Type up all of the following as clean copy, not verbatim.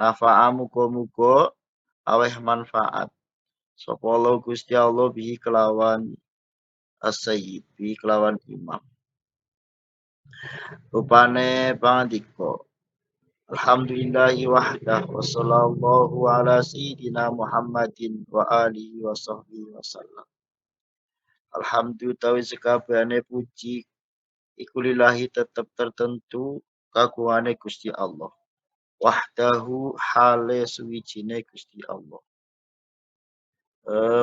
nafa'a muga-muga aweh manfaat sapa Allah Gusti Allah bihi kelawan as-sayyid bihi kelawan imam. Rupane pangandika alhamdulillahi wahdah wa sallallahu ala sayyidina Muhammadin wa alihi wa sahbihi wasallam. Alhamdulillah tawi sekabehane puji iku lillahi tetep tertentu kagungane Gusti Allah. Wahdahu hale suwijine Gusti Allah.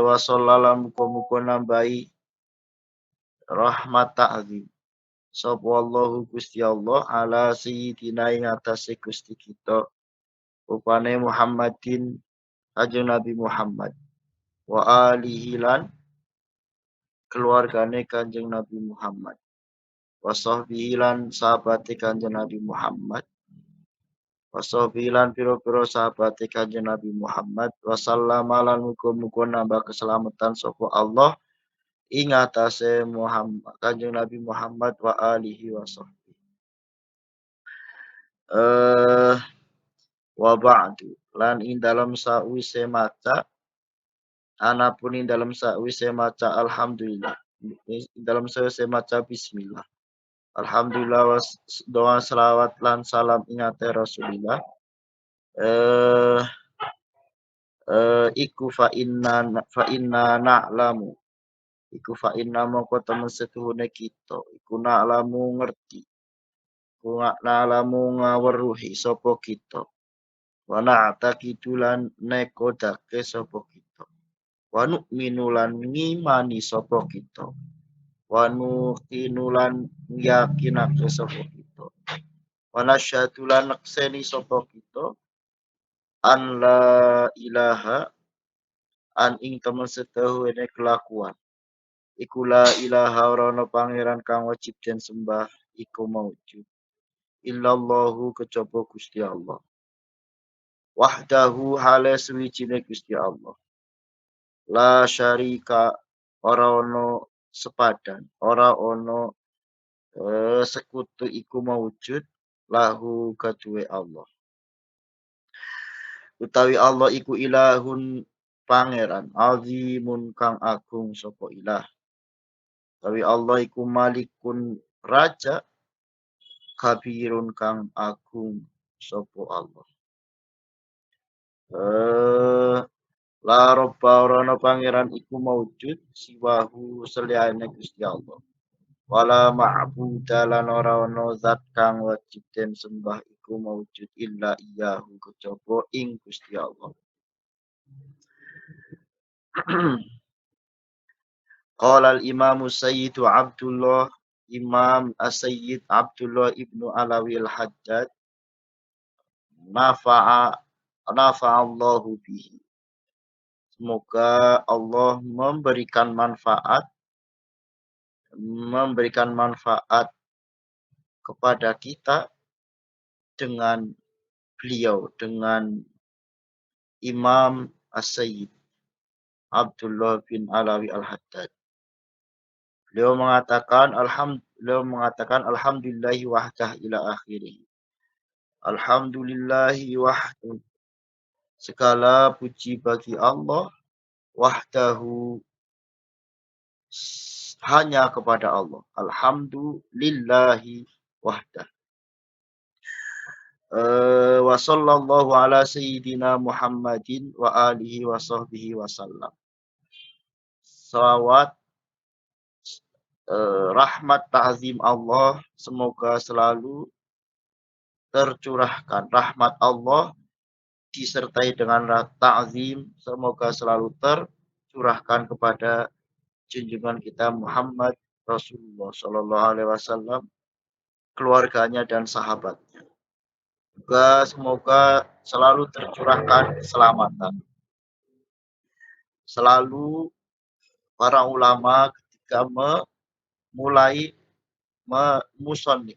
Wa sallallahu muga-muga nambahi rahmat ta'zim. Sapa Allahu Gusti Allah ala sayyidina ing atase Gusti kita rupane Muhammadin kanjeng Nabi Muhammad wa alihi lan keluargane kanjeng Nabi Muhammad wa sahbihi lan sahabate kanjeng Nabi Muhammad wa sahbihi lan pira-pira sahabate kanjeng Nabi Muhammad wa sallama lan muga-muga nambah keselamatan sapa Allah ing atase Muhammad kanjeng Nabi Muhammad wa alihi wa sahbihi. Wa ba'du lan ing dalam sawise maca anapun ing dalam sawise maca alhamdulillah ing dalam sawise maca bismillah alhamdulillah wa doa selawat lan salam ing atase Rasulillah iku fa inna na'lamu iku fa inna mongko temen setuhune kita iku na'lamu ngerti iku na'lamu ngaweruhi sapa kita wa na'taqidu lan nekodake sapa kita wa nu'minu lan ngimani sapa kita wa nuqinu lan yakinake sapa kita wa nasyhadu lan nekseni sapa kita an la ilaha an ing temen setuhune kelakuan iku la ilaha ora ana pangeran kang wajib den sembah iku maujud illallahu kejaba Gusti Allah wahdahu hale suwijine Gusti Allah la syarika ora ono sepadan ora ono sekutu iku maujud lahu kaduwe Allah utawi Allah iku ilahun pangeran azimun kang agung sapa ilah utawi Allah iku malikun raja kabirun kang agung sapa Allah la robba ora pangeran iku maujud siwahu seliyane Gusti Allah wala ma'budu lan ora ana zat kang wajib den sembah iku maujud illa iyyahu kejaba ing Gusti Allah. Qala al-Imam Sayyidu Abdullah Imam As-Sayyid Abdullah Ibnu Alawi Al-Haddad nafa'allahu bihi. Semoga Allah memberikan manfaat kepada kita dengan beliau, dengan Imam As-Sayyid Abdullah bin Alawi Al-Haddad. Beliau mengatakan alhamdulillahi wahdah ila akhirih. Alhamdulillahi wahdah. Segala puji bagi Allah wahdahu hanya kepada Allah. Alhamdulillahi wahdah. Wa sallallahu ala sayyidina Muhammadin wa alihi wa sahbihi wasallam. Salawat rahmat ta'zim Allah semoga selalu tercurahkan. Rahmat Allah disertai dengan ta'zim semoga selalu tercurahkan kepada junjungan kita Muhammad Rasulullah Sallallahu Alaihi Wasallam, keluarganya dan sahabatnya. Juga semoga selalu tercurahkan keselamatan. Selalu para ulama ketika mulai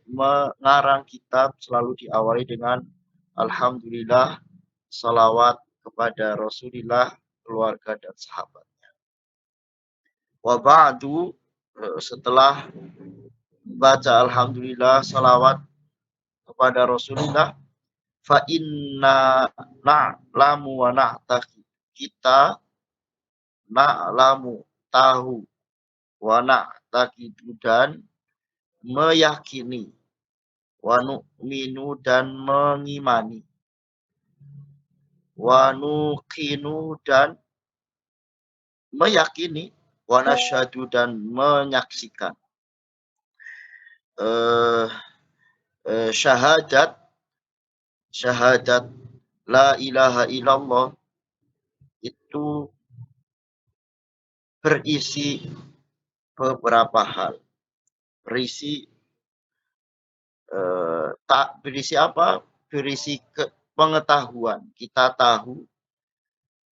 mengarang kitab selalu diawali dengan alhamdulillah, salawat kepada Rasulullah, keluarga dan sahabatnya. Wa ba'du, setelah baca alhamdulillah, salawat kepada Rasulullah, fa inna na'lamu wa na'taqid. Kita na'lamu tahu, wa na'taqidu dan meyakini, wa nu'minu dan mengimani, wa nuqinu dan meyakini, wa nasyhadu dan menyaksikan. Eh, syahadat la ilaha illallah itu berisi beberapa hal. Berisi apa? Berisi pengetahuan. Kita tahu,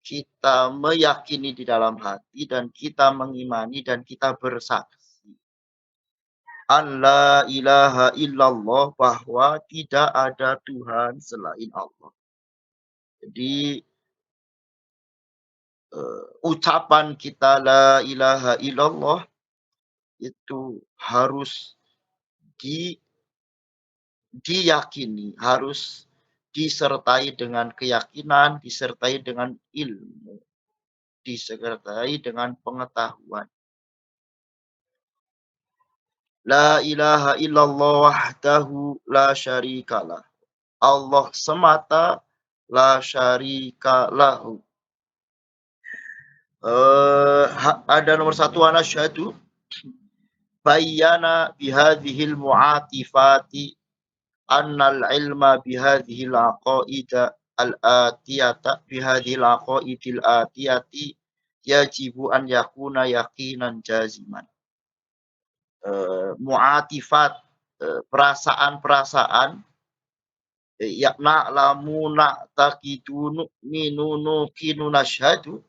kita meyakini di dalam hati, dan kita mengimani, dan kita bersaksi. An la ilaha illallah, bahwa tidak ada Tuhan selain Allah. Jadi ucapan kita la ilaha illallah itu harus diyakini, harus disertai dengan keyakinan, disertai dengan ilmu, disertai dengan pengetahuan. La ilaha illallah wahdahu la syarikalah. Allah semata, la syarika lahu. Ada nomor satu, anasyhadu bayyana bihadhil mu'atifati annal ilma bihadhil aqaida al-atiyata bihadhil aqaidil atiyati yajibu an yakuna yaqinan jaziman. Mu'atifat, perasaan-perasaan, yakna lamu na'taqidu nu'minu nuqinu nasyhadu,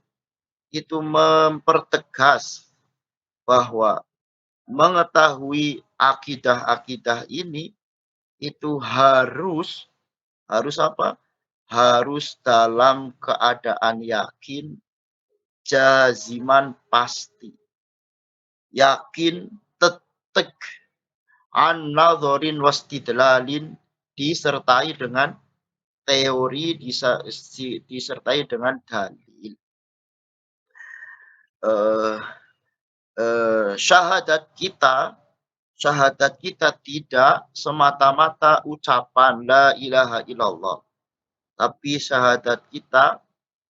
itu mempertegas bahwa mengetahui akidah-akidah ini itu harus apa? Harus dalam keadaan yakin, jaziman pasti. Yakin, tetek, an nadzorin wastidlalin, disertai dengan teori, disertai dengan dalil. Syahadat kita tidak semata-mata ucapan la ilaha illallah, tapi syahadat kita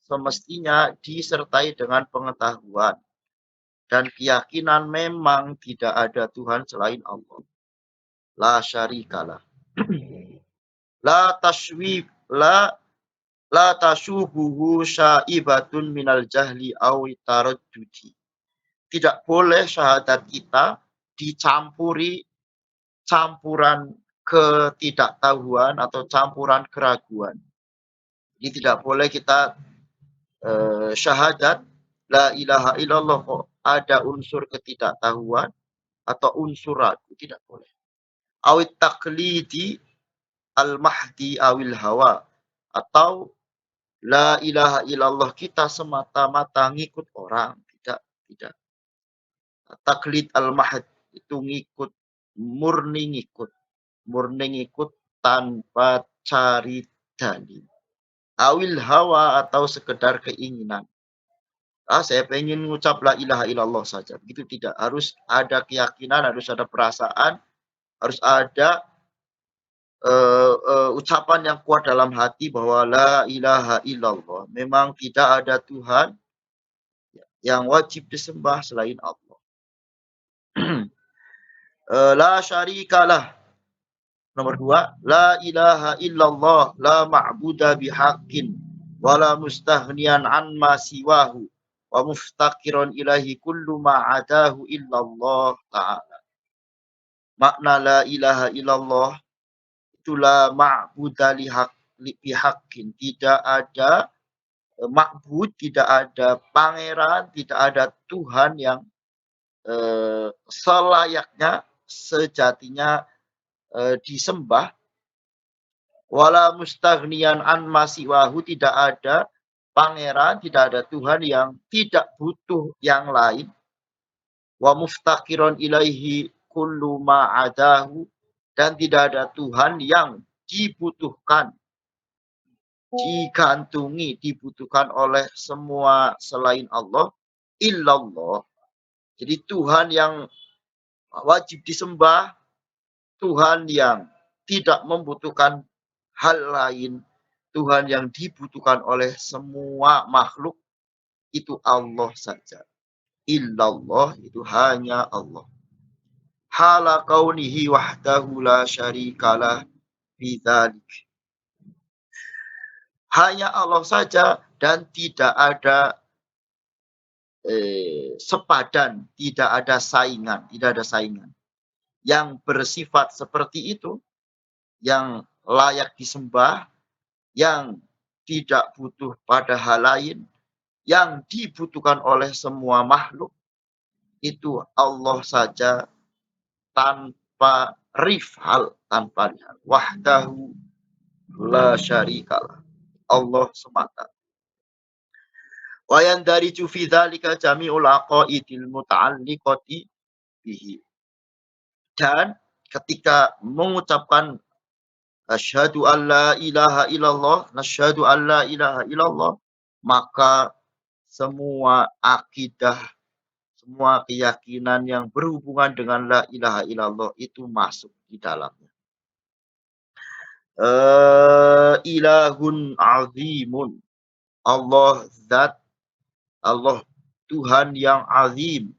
semestinya disertai dengan pengetahuan dan keyakinan memang tidak ada Tuhan selain Allah. La syarikalah. La tashubuhu syaibatun minal jahli aw taraddudi. Tidak boleh syahadat kita dicampuri campuran ketidaktahuan atau campuran keraguan. Jadi tidak boleh kita syahadat la ilaha illallah kok ada unsur ketidaktahuan atau unsur ragu, tidak boleh. Awit taklidi al-mahdi awil hawa, atau la ilaha illallah kita semata-mata ngikut orang, tidak. Taklid al-mahd itu murni ngikut tanpa cari dalil. Awil hawa atau sekedar keinginan. Saya pengen mengucap la ilaha illallah saja. Begitu tidak. Harus ada keyakinan, harus ada perasaan, harus ada ucapan yang kuat dalam hati bahwa la ilaha illallah. Memang tidak ada Tuhan yang wajib disembah selain Allah. La syarikalah. Nomor 2, la ilaha illallah la ma'buda bihaqqin wala mustaghniyan an ma siwahu wa muftaqiran ilahi kullu ma'adahu illallah ta'ala. Makna la ilaha illallah itu la ma'buda bihaqqin, tidak ada ma'bud, tidak ada pangeran, tidak ada Tuhan yang selayaknya, sejatinya disembah. Wala mustaghniyan an masiwahu, tidak ada pangeran, tidak ada Tuhan yang tidak butuh yang lain. Wa muftaqiron ilaihi kullu ma'adahu, dan tidak ada Tuhan yang dibutuhkan digantungi, dibutuhkan oleh semua selain Allah, illallah. Jadi Tuhan yang wajib disembah, Tuhan yang tidak membutuhkan hal lain, Tuhan yang dibutuhkan oleh semua makhluk, itu Allah saja. Illallah itu hanya Allah. Hala kaunihi wahdahu la syarikalah bidzalik. Hanya Allah saja dan tidak ada sepadan, tidak ada saingan. Yang bersifat seperti itu, yang layak disembah, yang tidak butuh pada hal lain, yang dibutuhkan oleh semua makhluk, itu Allah saja tanpa rival, tanpa rival. Wahdahu la syarikalah. Allah semata. Wa yandariju fi dzalika jami'ul aqaidil muta'alliqati bihi. Dan ketika mengucapkan asyhadu alla ilaha illallah, nasyhadu alla ilaha illallah, maka semua akidah, semua keyakinan yang berhubungan dengan la ilaha illallah itu masuk di dalamnya. Ilahun azimun. Allah zat, Allah Tuhan yang azim.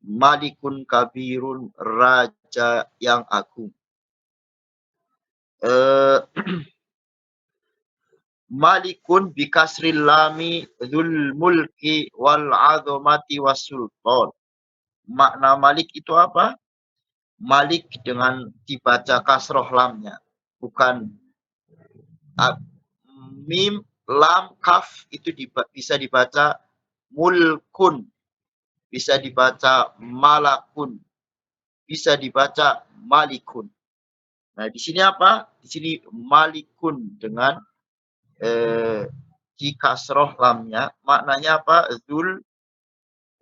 Malikun kabirun, raja yang agung. Malikun bikasril lami dzul mulki wal azamati was sultan. Makna malik itu apa? Malik dengan dibaca kasroh lamnya, bukan mim lam kaf, itu bisa dibaca mulkun, bisa dibaca malakun, bisa dibaca malikun. Nah, di sini apa? Di sini malikun dengan di kasroh lamnya, maknanya apa?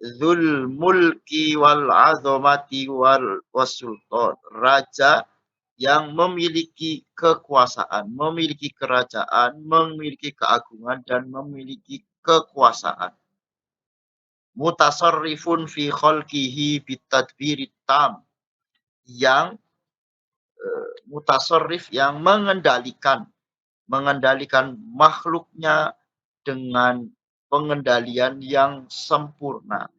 Zul mulki wal azamati wal wasultan. Raja yang memiliki kekuasaan, memiliki kerajaan, memiliki keagungan, dan memiliki kekuasaan. Mutasarrifun fi khalqihi bitadbirit tam. Yang mutasarrif, yang mengendalikan makhluknya dengan pengendalian yang sempurna.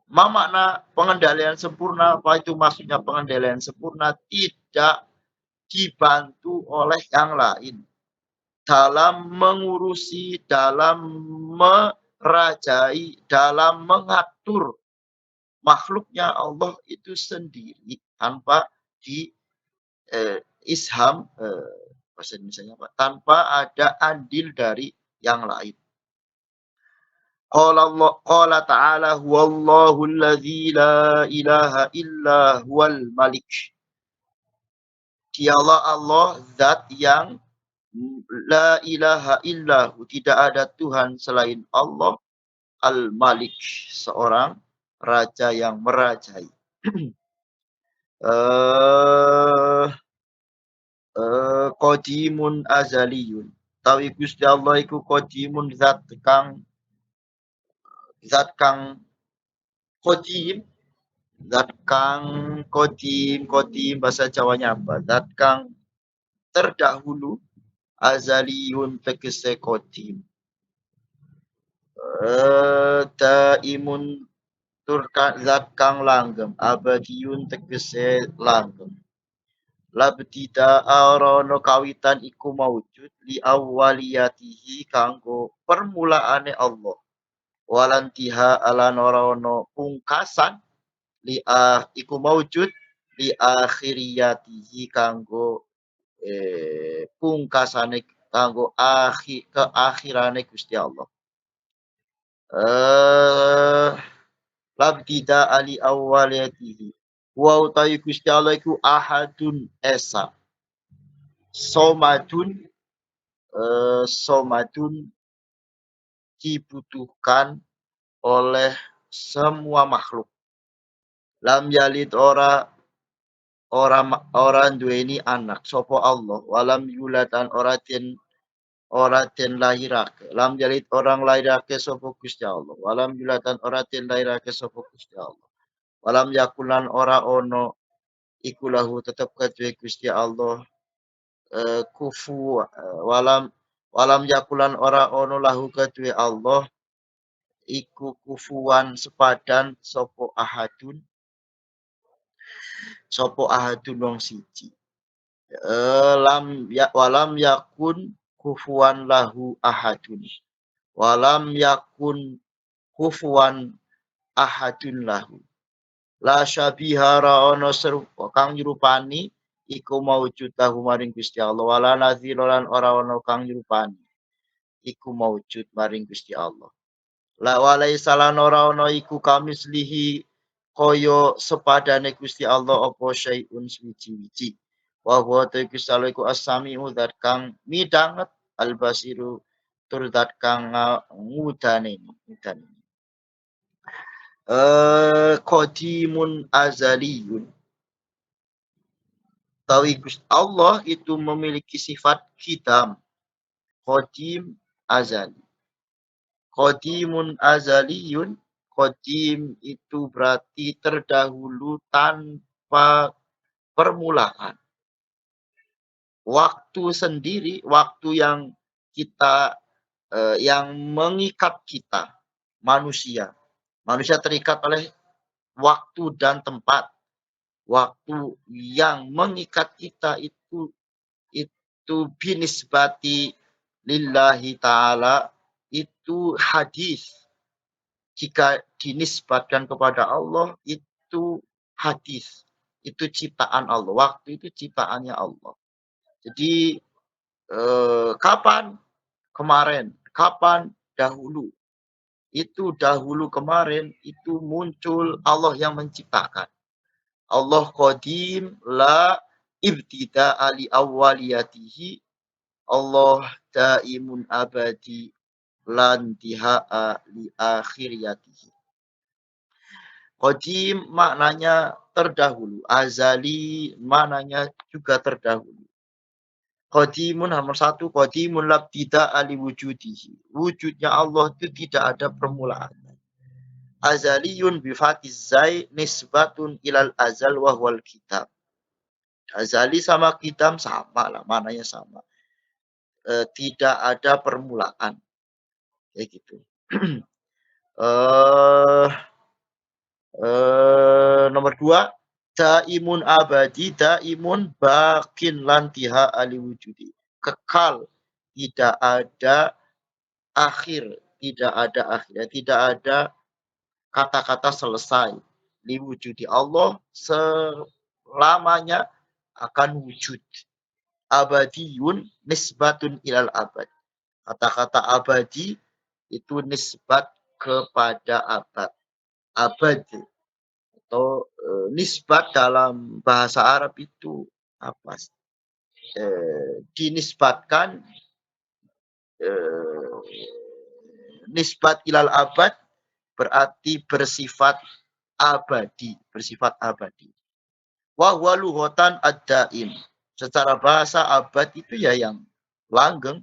Ma makna pengendalian sempurna? Apa itu maksudnya pengendalian sempurna? Tidak dibantu oleh yang lain dalam mengurusi, dalam merajai, dalam mengatur makhluknya Allah itu sendiri tanpa di isham, bahasa Indonesia apa? Tanpa ada andil dari yang lain. Qala ta'ala huwallahu alladzi la ilaha illa huwal malik. Dialah Allah zat yang la ilaha illahu, tidak ada Tuhan selain Allah, al-malik, seorang raja yang merajai. Qadimun azaliyun. Tawi Gusti Allah iku qadimun, zat kang qadim, zat kang qadim bahasa Jawanya apa? Zat kang terdahulu, azaliyun tegese qadim. Daimun turkan zat kang langgeng, abadiyun tegese langgeng. Labtida arono kawitan iku maujud li awwaliyatihi kanggo permulaane Allah. Walantiha ala norono pungkasan li iku maujud li akhiriyatihi kanggo pungkasane, kanggo keakhirane Gusti Allah. Labtida ali awwaliyatihi. Wa utawi Gusti Allah iku ahadun esa. Somadun, somadun dibutuhkan oleh semua makhluk. Lam yalid ora duweni anak sapa Allah, walam yulatan ora den ora den lahirake. Lam yalid orang lahirake sapa Gusti Allah. Walam yulatan ora den lahirake sapa Gusti Allah. Walam yakulan ora ono iku lahu tetep kedue Gusti Allah kufu walam walam yakulan ora ono lahu kedue Allah iku kufuwan sepadan sapa ahadun wong siji. Walam yakun kufuwan lahu ahadun. Walam yakun kufuwan ahadun lahu. La syabiha ra ono serupa kang nyerupani iku maujud lahu maring Gusti Allah. Wala nazira lan ora ono kang nyerupani iku maujud maring Gusti Allah. La walai salan ora ono iku kamislihi kaya sepadane Gusti Allah apa syai'un swiji-wiji. Wa huwa ta Gusti Allah iku as-sami'u zat kang midanget al-basiru tur zat kang ngudane. Qadimun azaliyun. Tawi Gusti Allah itu memiliki sifat qidam. Qadim azali. Qadimun azaliyun. Qadim itu berarti terdahulu tanpa permulaan. Waktu sendiri, waktu yang kita yang mengikat kita, manusia. Manusia terikat oleh waktu dan tempat. Waktu yang mengikat kita itu binisbati lillahi ta'ala itu hadis. Jika dinisbatkan kepada Allah itu hadis. Itu ciptaan Allah. Waktu itu ciptaannya Allah. Jadi kapan? Kemarin. Kapan? Dahulu. Itu dahulu kemarin itu muncul Allah yang menciptakan. Allah qadim la ibtida ali awwaliyatihi. Allah daimun abadi lan tiha'a li akhiriyatihi. Qadim maknanya terdahulu. Azali maknanya juga terdahulu. Qadimun nomor satu, qadimun labtida ali wujudihi. Wujudnya Allah itu tidak ada permulaan. Azaliyun bifatiz zai nisbatun ilal azal wa huwal kitab. Azali sama kitab sama lah, mananya sama. Tidak ada permulaan. Kayak gitu. Nomor dua, daimun abadi, daimun bakin lantiha ali wujudi. Kekal, tidak ada akhir, tidak ada kata-kata selesai. Liwujudi Allah selamanya akan wujud. Abadiyun nisbatun ilal abad. Kata-kata abadi itu nisbat kepada abad. Abad atau nisbat dalam bahasa Arab itu apa? Dinisbatkan nisbat ilal abad berarti bersifat abadi. Wa huwa lughatan ad-daim. Secara bahasa abad itu ya yang langgeng.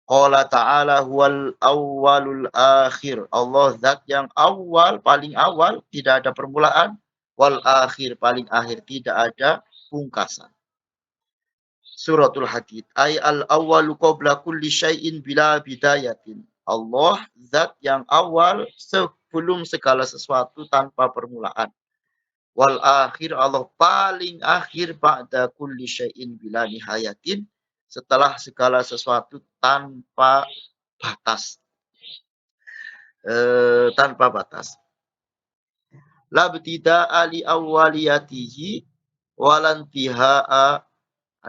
Qala ta'ala huwal awwalul akhir. Allah zat yang awal, paling awal, tidak ada permulaan. Wal akhir, paling akhir, tidak ada pungkasan. Suratul Hadid. Ay al-awwalu qabla kulli syai'in bila bidayatin. Allah zat yang awal sebelum segala sesuatu tanpa permulaan. Wal akhir, Allah paling akhir ba'da kulli syai'in bila nihayatin, setelah segala sesuatu tanpa batas. Tanpa batas. La btida'a li awwaliyatihi walantiha'a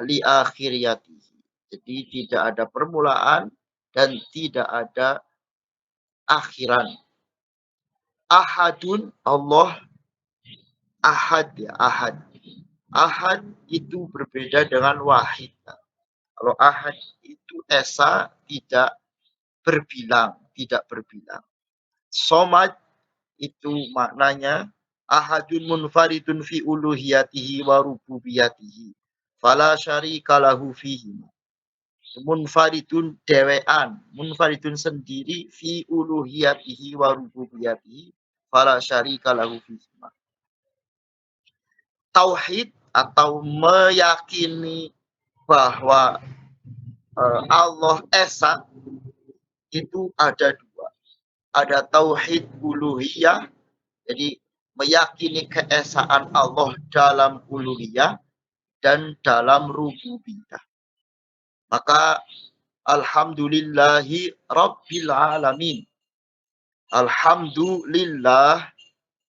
li akhiriyatihi. Jadi tidak ada permulaan dan tidak ada akhiran. Ahadun, Allah ahad ya, ahad. Ahad itu berbeda dengan wahid. Kalau ahad itu esa tidak berbilang. Somad itu maknanya ahadun munfaridun fi uluhiyatihi wa rububiyatihi. Fala syarika lahu fihi. munfaridun dewean, munfaridun sendiri fi uluhiyatihi wa rububiyatihi fala syarika lahu fihima. Tauhid atau meyakini bahwa Allah esa itu ada dua. Ada tauhid uluhiyah, jadi meyakini keesaan Allah dalam uluhiyah dan dalam rububiyah. Maka alhamdulillahi rabbil alamin. Alhamdulillah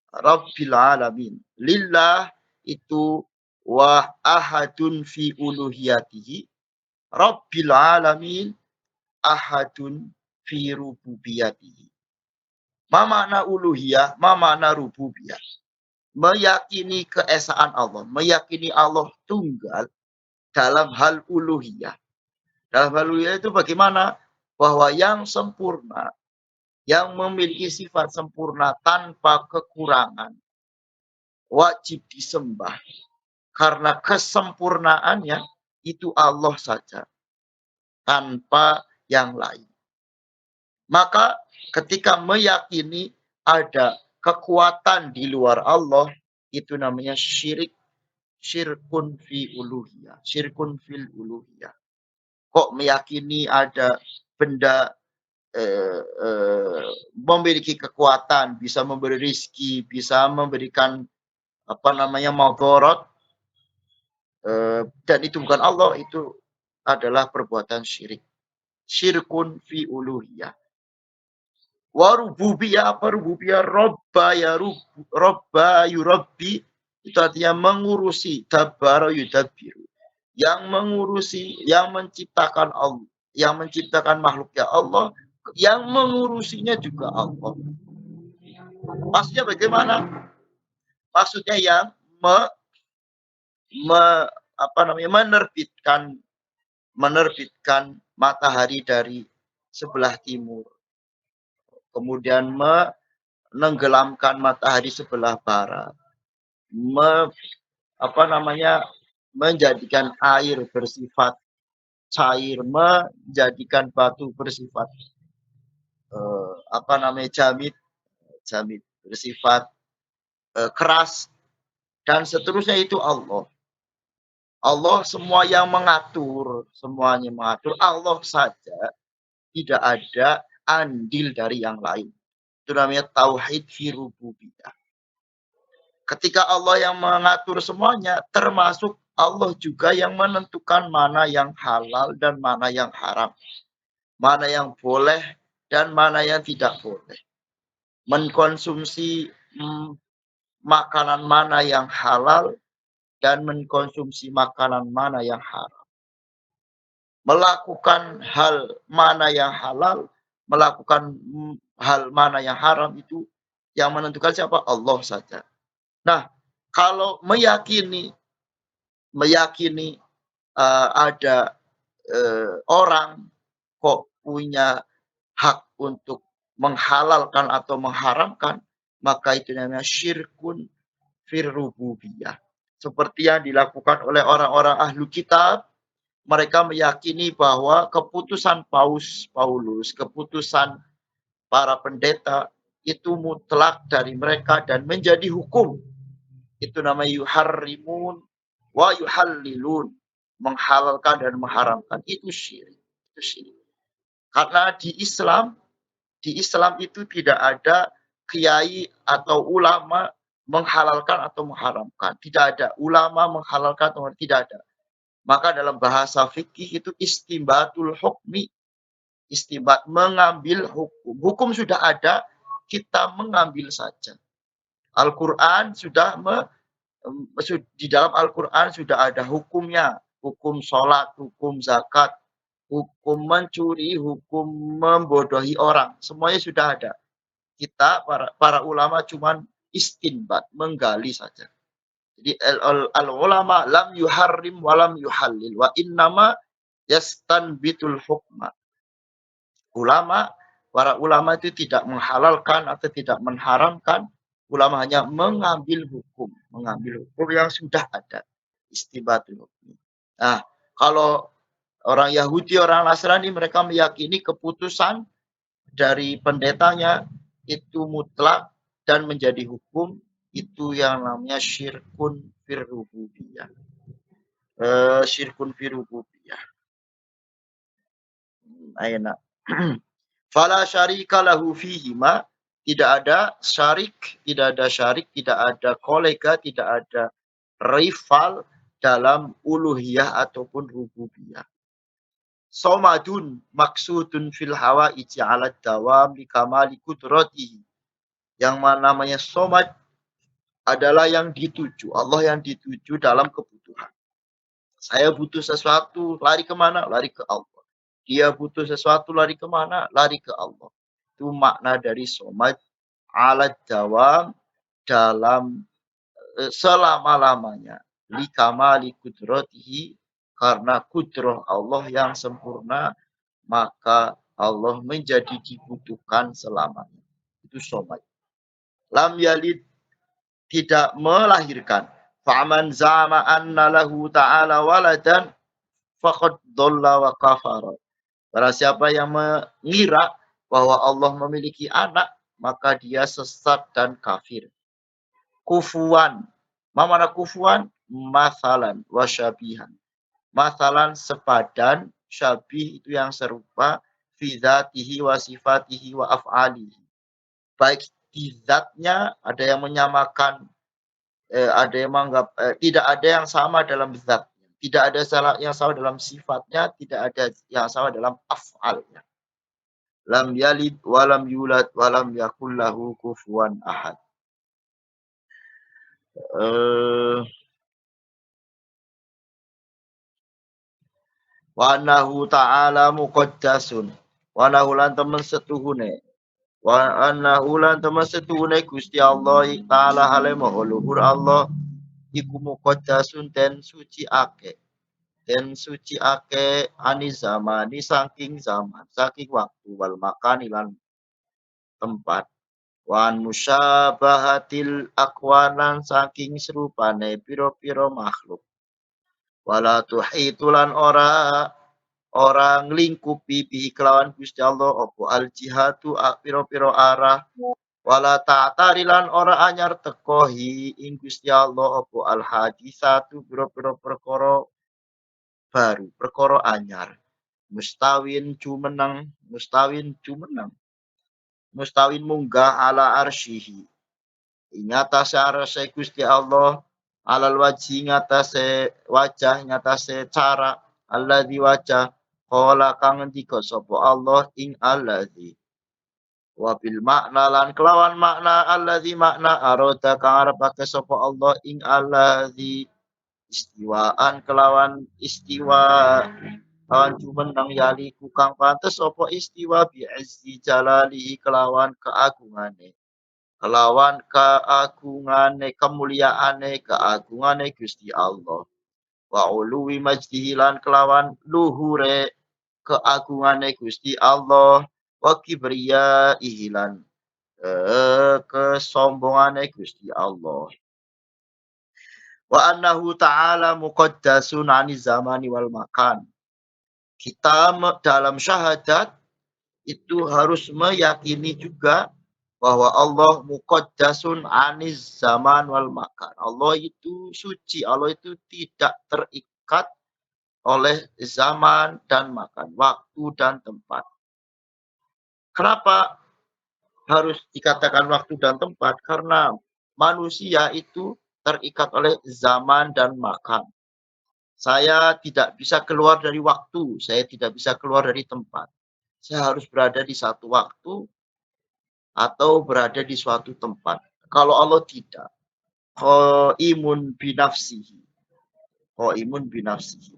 rabbil alamin. Lillah itu wa ahadun fi uluhiyatihi. Rabbil alamin ahadun fi rububiyatihi. Ma makna uluhiyah, ma makna rububiyah. Meyakini keesaan Allah, meyakini Allah tunggal dalam hal uluhiyah. Dalam hal uluhiyah itu bagaimana? Bahwa yang sempurna, yang memiliki sifat sempurna tanpa kekurangan, wajib disembah. Karena kesempurnaannya itu Allah saja, tanpa yang lain. Maka ketika meyakini ada kekuatan di luar Allah, itu namanya syirik, syirkun fi uluhiyah, syirkun fil uluhiyah. Kok meyakini ada benda memiliki kekuatan, bisa memberi rizki, bisa memberikan madharat, dan itu bukan Allah, itu adalah perbuatan syirik. Syirkun fi uluhiyah. Wa rububiyah, apa rububiyah? Robba ya robba yurabbi, itu artinya mengurusi, dabbara yudabbiru. Yang mengurusi, yang menciptakan Allah, yang menciptakan makhluknya Allah, yang mengurusinya juga Allah. Maksudnya bagaimana? Maksudnya yang menerbitkan matahari dari sebelah timur, kemudian menenggelamkan matahari sebelah barat, menjadikan air bersifat cair, menjadikan batu bersifat jamid bersifat keras, dan seterusnya. Itu Allah. Allah semua yang mengatur, semuanya mengatur. Allah saja, tidak ada andil dari yang lain. Itu namanya tauhid fi rububiyah. Ketika Allah yang mengatur semuanya, termasuk Allah juga yang menentukan mana yang halal dan mana yang haram. Mana yang boleh dan mana yang tidak boleh. Mengkonsumsi makanan mana yang halal dan mengkonsumsi makanan mana yang haram. Melakukan hal mana yang halal, melakukan hal mana yang haram, itu yang menentukan siapa? Allah saja. Nah, kalau meyakini ada orang kok punya hak untuk menghalalkan atau mengharamkan, maka itu namanya syirkun fir rububiyah. Seperti yang dilakukan oleh orang-orang ahlu kitab, mereka meyakini bahwa keputusan Paulus, keputusan para pendeta itu mutlak dari mereka dan menjadi hukum. Itu namanya yuharrimun wa yuhallilun, menghalalkan dan mengharamkan. Itu syirik. Itu syirik. Karena di Islam itu tidak ada kiai atau ulama menghalalkan atau mengharamkan. Tidak ada ulama menghalalkan atau tidak ada. Maka dalam bahasa fikih itu istimbatul hukmi. Istimbat, mengambil hukum. Hukum sudah ada, kita mengambil saja. Al-Quran sudah di dalam Al-Quran sudah ada hukumnya. Hukum sholat, hukum zakat, hukum mencuri, hukum membodohi orang. Semuanya sudah ada. Kita, para ulama, cuman istinbat, menggali saja. Jadi al-ulama lam yuharrim wa lam yuhallil wa innama yastanbitul hukma. Para ulama itu tidak menghalalkan atau tidak mengharamkan. Ulama hanya mengambil hukum yang sudah ada. Istibatul hukum. Nah, kalau Orang Yahudi, orang Nasrani mereka meyakini keputusan dari pendetanya itu mutlak dan menjadi hukum, itu yang namanya syirkun fir rububiyah. Syirkun fir rububiyah. Aina. Fala syarika lahu fihima, tidak ada syarik, tidak ada kolega, tidak ada rival dalam uluhiyah ataupun rububiyah. Somadun maksudun fil hawaiji ala dawam likamali kudratihi. Yang namanya somad adalah yang dituju, Allah yang dituju dalam kebutuhan. Saya butuh sesuatu, lari kemana? Lari ke Allah. Dia butuh sesuatu, lari kemana? Lari ke Allah. Itu makna dari somad ala dawam, dalam selama-lamanya. Likamali kudratihi, karena kudrah Allah yang sempurna, maka Allah menjadi dibutuhkan selamanya. Itu somad. Lam yalid, tidak melahirkan. Fa'man za'ama anna lahu ta'ala waladan faqad dhalla wa kafara. Barang siapa yang mengira bahwa Allah memiliki anak, maka dia sesat dan kafir. Kufuan. Mana kufuan? Masalan wa syabihan. Masalan sepadan, syabih itu yang serupa, fi dzatihi wa sifatihi wa af'alihi. Baik di zatnya, ada yang menyamakan, ada yang menganggap tidak ada yang sama dalam zatnya, tidak ada yang sama dalam sifatnya, tidak ada yang sama dalam af'alnya. Lam yalid walam yulad walam yakul lahu kufuwan ahad. Wa annahu ta'ala muqaddasun. Wa annahu lan temen setuhune. Wa annahu lan temen setuhune Gusti Allah Ta'ala hale maha luhur Allah iku muqaddasun den suci ake. Den suci ake ani zamani saking zaman, saking waktu, wal makan lan tempat. Wan musyabahatil akwanan saking serupane piro-piro makhluk. Wala tuhitulan orang lingkupi bihi kelawan Gusti Allah opo al jihadu piro-piro arah. Wala ta'tarilan ora anyar tekohi ing Gusti Allah opo al hadisatu piro-piro perkara baru, perkara anyar. Mustawin mustawin munggah ala arsyihi. Ingatase arasy Gusti Allah, alal wajhi ngatasé wajah, ngatasé cara, alladzi wajah qala kang ngendika sapa Allah ing alladzi. Wa bil makna lan kelawan makna alladzi makna aroda kang arepake sapa Allah ing alladzi, istiwaan kelawan istiwa, kelawan jumeneng yaliku kang pantes apa istiwa bi izzi jalalihi kelawan keagungane. Kelawan keagungane, kemuliaane, keagungane Gusti Allah. Wa uluwi majdihi lan kelawan luhure keagungane Gusti Allah. Wa kibriya ihilan kesombongane Gusti Allah. Wa annahu ta'ala muqaddasun 'ani zamani wal makan. Kita dalam syahadat itu harus meyakini juga bahwa Allah muqaddasun 'aniz zaman wal makan. Allah itu suci, Allah itu tidak terikat oleh zaman dan makan, waktu dan tempat. Kenapa harus dikatakan waktu dan tempat? Karena manusia itu terikat oleh zaman dan makan. Saya tidak bisa keluar dari waktu, saya tidak bisa keluar dari tempat. Saya harus berada di satu waktu atau berada di suatu tempat. Kalau Allah tidak, qaimun binafsihi. Qaimun binafsihi.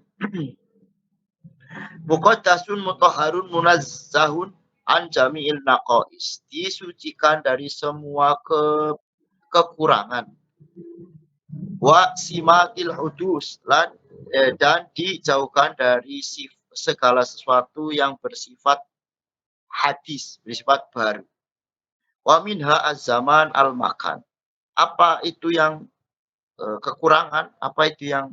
Muqaddasun mutahharun munazzahun an jami'il naqais. Disucikan dari semua kekurangan. Wa simatil hudus dan dijauhkan dari segala sesuatu yang bersifat hadis, bersifat baru. Wa minha az-zaman al-makan. Apa itu yang kekurangan? Apa itu yang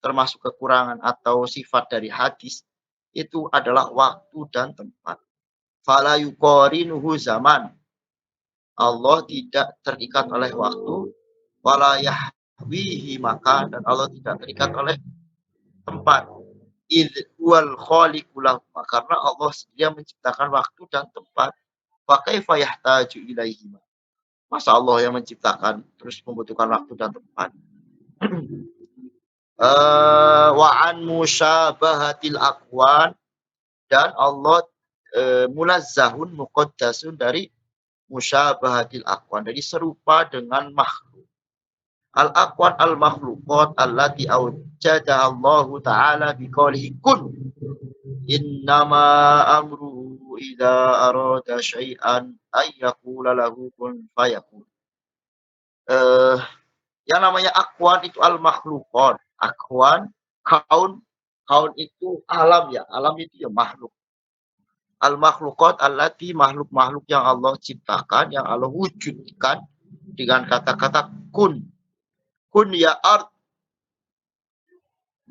termasuk kekurangan atau sifat dari hadis? itu adalah waktu dan tempat. Fala yuqarinuhu zaman. Allah tidak terikat oleh waktu, wala yahwihi makan, dan Allah tidak terikat oleh tempat. Idh huwal khaliqu lahu, karena Allah yang menciptakan waktu dan tempat. Fa kaifa yahtaju ilaihi. Masa Allah yang menciptakan terus membutuhkan waktu dan tempat. Wa an musyabahatil aqwan, dan Allah munazzahun muqaddasun dari musyabahatil aqwan, dari serupa dengan makhluk. Al aqwan al makhluqat allati awjadaha Allah taala biqaulihi kun innama amruhu idza arada syai'an ay yaqula lahu kun fayakun. Yang namanya akwan itu al makhlukon. Akwan, kaun itu alam ya. Alam itu ya makhluk. Al makhlukot allati, makhluk-makhluk yang Allah ciptakan, yang Allah wujudkan dengan kata-kata kun. Kun ya ard,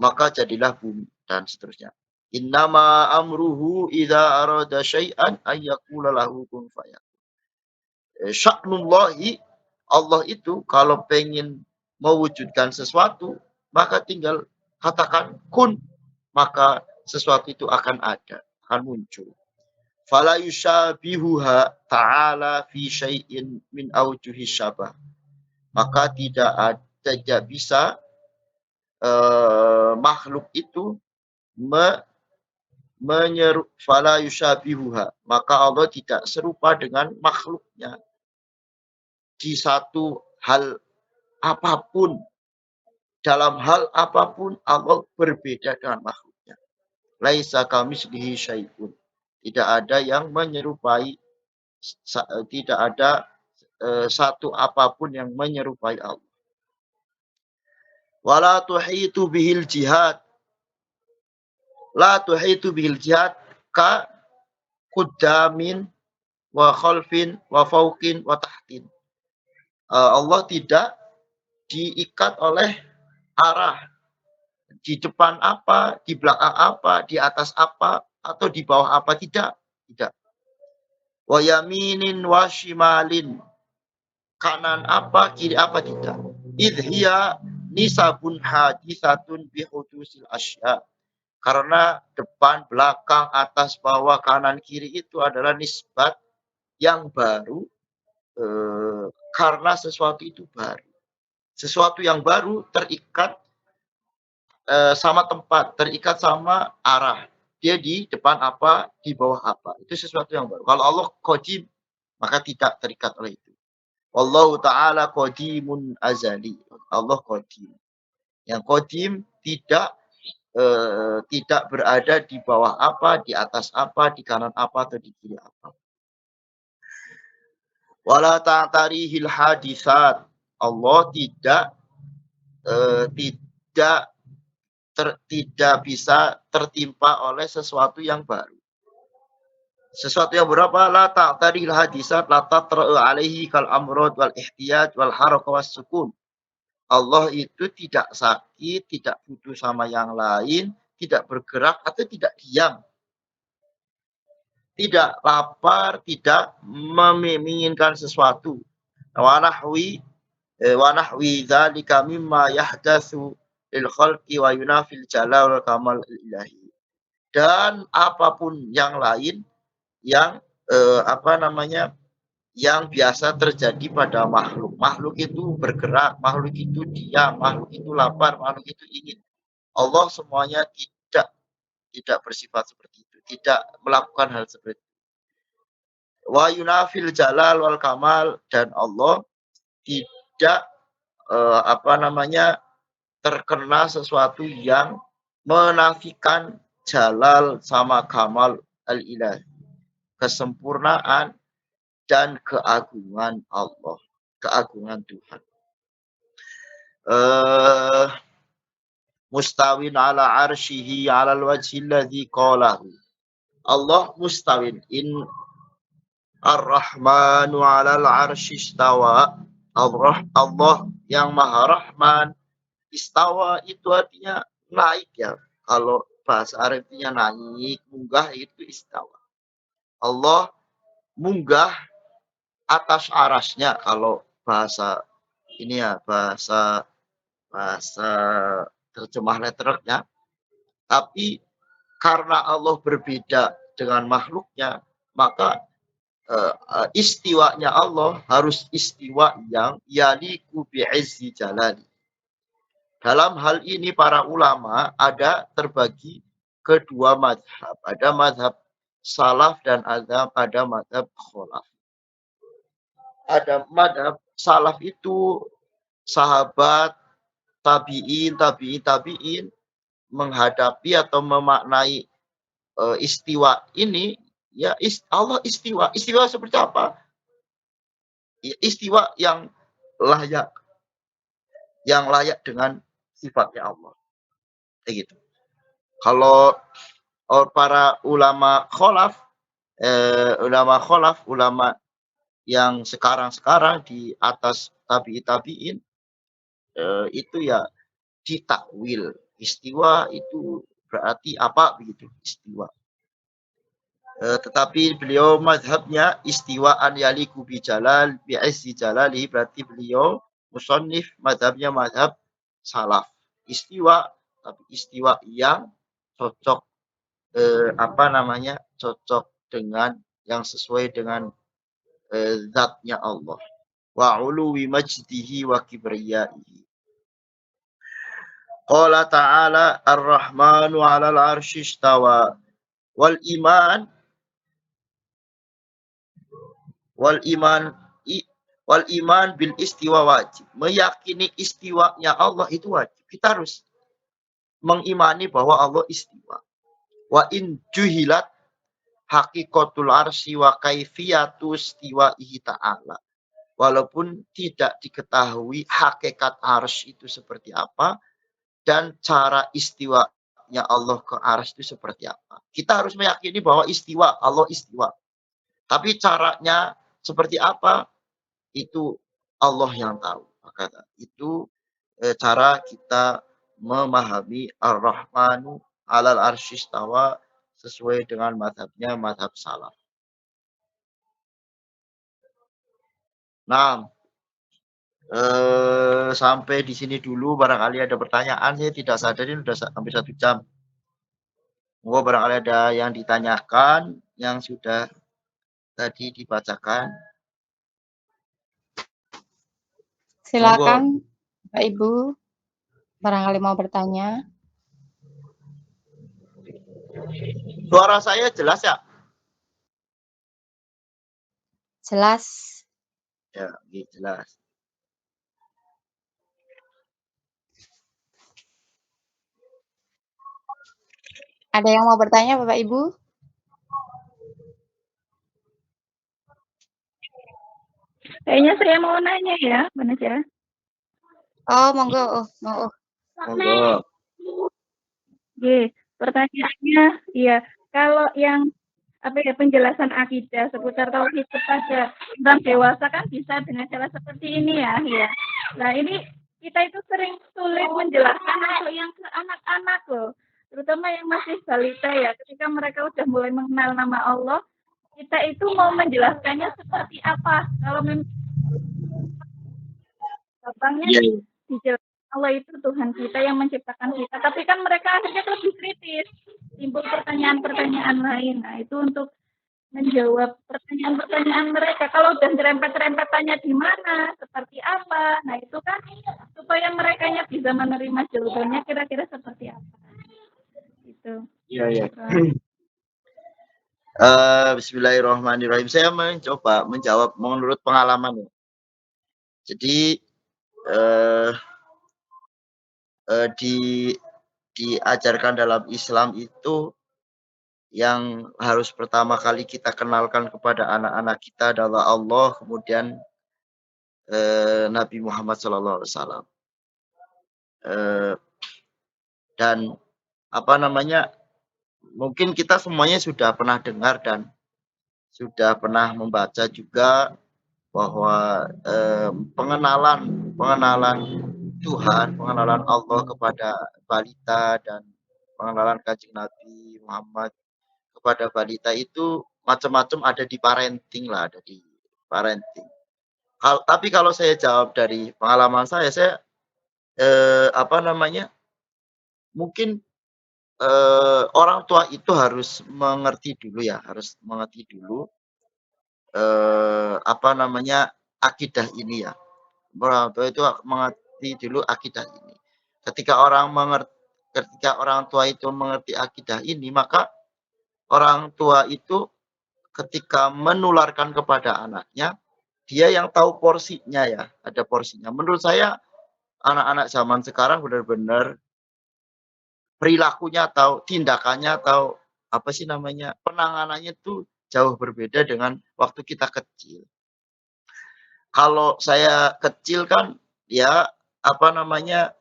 maka jadilah bumi, dan seterusnya. Innama amruhu idza arada syai'an ayyakula lahu kun fayakun. Sya'nullahi, Allah itu kalau pengen mewujudkan sesuatu, maka tinggal katakan kun, maka sesuatu itu akan ada, akan muncul. Fala yushabihuha ta'ala fi syai'in min aujuhi syabah. Maka tidak bisa makhluk itu menyeru, fala yushabihuha, maka Allah tidak serupa dengan makhluknya di satu hal apapun. Dalam hal apapun Allah berbeda dengan makhluknya. Laisa kamitslihi syai'un. Tidak ada yang menyerupai, tidak ada satu apapun yang menyerupai Allah. Wala tuhitu bihil jihad. La tuhitu bihil jihad ka quddamin wa khalfin wa fauqin wa tahtin. Allah tidak diikat oleh arah, di depan apa, di belakang apa, di atas apa, atau di bawah apa, tidak. Wa yaminin wa shimalin, kanan apa, kiri apa, tidak. Idhiya nisabun hadisatun bihudusil asya. Karena depan, belakang, atas, bawah, kanan, kiri itu adalah nisbat yang baru, karena sesuatu itu baru. Sesuatu yang baru terikat sama tempat, terikat sama arah. Dia di depan apa, di bawah apa. Itu sesuatu yang baru. Kalau Allah qadim, maka tidak terikat oleh itu. Wallahu ta'ala qadimun azali. Allah qadim. Yang qadim tidak berada di bawah apa, di atas apa, di kanan apa, atau di kiri apa. Wala ta'tarihil hadisat. Allah tidak bisa tertimpa oleh sesuatu yang baru. Sesuatu yang berapa? La ta'tarihil hadisat la tatra'u alaihi kal amrod wal ihtiyaj wal haraka was sukun. Allah itu tidak sakit, tidak butuh sama yang lain, tidak bergerak atau tidak diam. Tidak lapar, tidak menginginkan sesuatu. Wa nahwi dzalika mimma yahdatsu lil khalqi wa yunafil jalal wal kamal ilahi. Dan apapun yang lain yang yang biasa terjadi pada makhluk. Makhluk itu bergerak, makhluk itu diam, makhluk itu lapar, makhluk itu ingin. Allah semuanya tidak bersifat seperti itu, tidak melakukan hal seperti itu. Wa yunafil jalal wal kamal, dan Allah tidak terkena sesuatu yang menafikan jalal sama kamal al-ilahi, kesempurnaan dan keagungan Allah, keagungan Tuhan. Mustawin ala arsyihi ala al-wajhi alladhi qalahu. Allah mustawin, in ar-rahmanu ala al-arsy istawa. Allah yang maha rahman, istawa itu artinya naik ya. Kalau bahasa Arabnya naik, munggah itu istawa. Allah munggah atas arasnya kalau bahasa ini ya, bahasa bahasa terjemah letternya. Tapi karena Allah berbeda dengan makhluknya, maka istiwanya Allah harus istiwa yang yaliku bi'izzi jalali. Dalam hal ini para ulama ada terbagi kedua mazhab. Ada mazhab salaf dan ada mazhab kholaf. Ada mazhab salaf itu sahabat, tabi'in menghadapi atau memaknai istiwa ini, ya Allah istiwa. Istiwa seperti apa? Ya, istiwa yang layak dengan sifatnya Allah. Kayak gitu. Kalau para ulama ulama yang sekarang di atas tabi'in itu ya ditakwil. Istiwa itu berarti apa begitu istiwa. Tetapi beliau mazhabnya istiwa an yaliku bi jalal bi izzi jalali, berarti beliau musannif mazhabnya mazhab salaf. Istiwa, tapi istiwa yang cocok cocok dengan yang sesuai dengan zatnya Allah. Wa uluwi majdihi wa kibriyaihi. Qala ta'ala ar-Rahmanu 'alal 'arsy istawa wal iman wal iman bil istiwa wajib. Meyakini istiwanya Allah itu wajib. Kita harus mengimani bahwa Allah istiwa. Wa in juhilat haqiqatul arsy wa kaifiyatu istiwaihi ta'ala. Walaupun tidak diketahui hakikat arsy itu seperti apa dan cara istiwanya Allah ke arsy itu seperti apa. Kita harus meyakini bahwa istiwa, Allah istiwa. Tapi caranya seperti apa, itu Allah yang tahu. Maka itu cara kita memahami Ar-Rahmanu 'alal 'arsy istawa sesuai dengan mazhabnya mazhab salaf. Nah, sampai di sini dulu, barangkali ada pertanyaan. Saya tidak sadar ini sudah hampir 1 jam. Monggo barangkali ada yang ditanyakan yang sudah tadi dibacakan. Silakan Pak Ibu, barangkali mau bertanya. Suara saya jelas ya? Jelas. Ya, jelas. Ada yang mau bertanya Bapak Ibu? Kayaknya saya mau nanya ya, Mbak Naja. Oh, monggo. Monggo. Oke, pertanyaannya, ya, kalau yang penjelasan akidah seputar tauhid kepada orang dewasa kan bisa dengan cara seperti ini ya. Nah, ini kita itu sering sulit menjelaskan untuk yang ke anak-anak loh, terutama yang masih balita ya. Ketika mereka udah mulai mengenal nama Allah, kita itu mau menjelaskannya seperti apa? Kalau memang gampangnya dijelaskan Allah itu Tuhan kita yang menciptakan kita, tapi kan mereka akhirnya lebih kritis, timbul pertanyaan-pertanyaan lain. Nah, itu untuk menjawab pertanyaan-pertanyaan mereka. Kalau udah nyerempet-nyerempet tanya di mana, seperti apa, nah itu kan supaya merekanya bisa menerima jawabannya kira-kira seperti apa. Gitu. Iya. Bismillahirrahmanirrahim. Saya mencoba menjawab menurut pengalaman. Jadi diajarkan dalam Islam itu yang harus pertama kali kita kenalkan kepada anak-anak kita adalah Allah, kemudian Nabi Muhammad SAW. Dan mungkin kita semuanya sudah pernah dengar dan sudah pernah membaca juga bahwa pengenalan Tuhan, pengenalan Allah kepada balita dan pengenalan Kanjeng Nabi Muhammad kepada balita itu macam-macam ada di parenting lah, ada di parenting. Tapi kalau saya jawab dari pengalaman saya apa namanya, mungkin, orang tua itu harus mengerti dulu ya, harus mengerti dulu, apa namanya, akidah ini ya. Orang tua itu mengerti dulu akidah ini. Ketika orang tua itu mengerti akidah ini, maka orang tua itu ketika menularkan kepada anaknya, dia yang tahu porsinya ya, ada porsinya. Menurut saya anak-anak zaman sekarang benar-benar perilakunya atau tindakannya atau apa sih namanya, penanganannya itu jauh berbeda dengan waktu kita kecil. Kalau saya kecil kan ya apa namanya,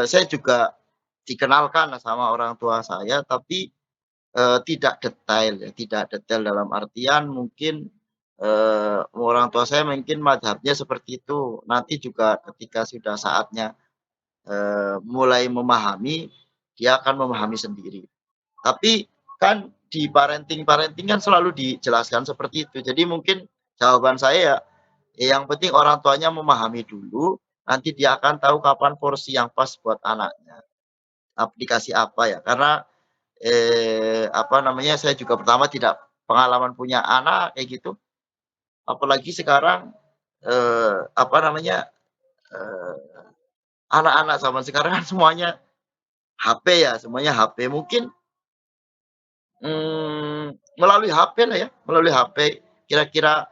saya juga dikenalkan sama orang tua saya, tapi tidak detail ya, tidak detail dalam artian mungkin, orang tua saya mungkin mazhabnya seperti itu. Nanti juga ketika sudah saatnya, mulai memahami, dia akan memahami sendiri. Tapi kan di parenting kan selalu dijelaskan seperti itu. Jadi mungkin jawaban saya ya, yang penting orang tuanya memahami dulu, nanti dia akan tahu kapan porsi yang pas buat anaknya. Aplikasi apa ya, karena apa namanya, saya juga pertama tidak pengalaman punya anak kayak gitu, apalagi sekarang, apa namanya, eee, anak-anak zaman sekarang kan semuanya HP ya, semuanya HP. Mungkin, melalui HP lah ya, melalui HP kira-kira,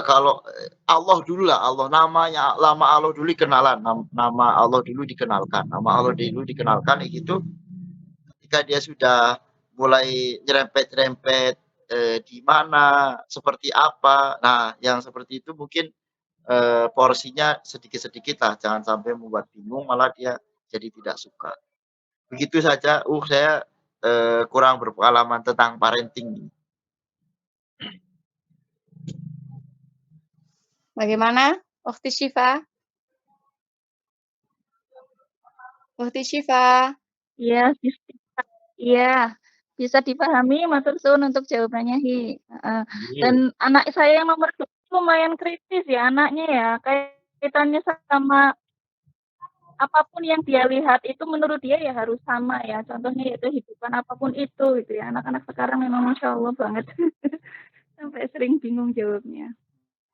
kalau, Allah dulu lah, nama Allah dulu kenalan, nama Allah dulu dikenalkan, nama Allah dulu dikenalkan kayak gitu. Ketika dia sudah mulai nyerempet-nyerempet, di mana, seperti apa. Nah, yang seperti itu mungkin, porsinya sedikit-sedikit lah, jangan sampai membuat bingung, malah dia jadi tidak suka. Begitu saja, saya, kurang berpengalaman tentang parenting nih. Bagaimana, Ukhti Syifa? Ukhti Syifa? Iya, iya, bisa dipahami, matur suwun untuk jawabannya, Hi. Iya. Dan anak saya yang nomor 2 lumayan kritis ya anaknya ya, kaitannya sama apapun yang dia lihat itu menurut dia ya harus sama ya, contohnya yaitu hidupan apapun itu gitu ya. Anak-anak sekarang memang Masya Allah banget. Sampai sering bingung jawabnya.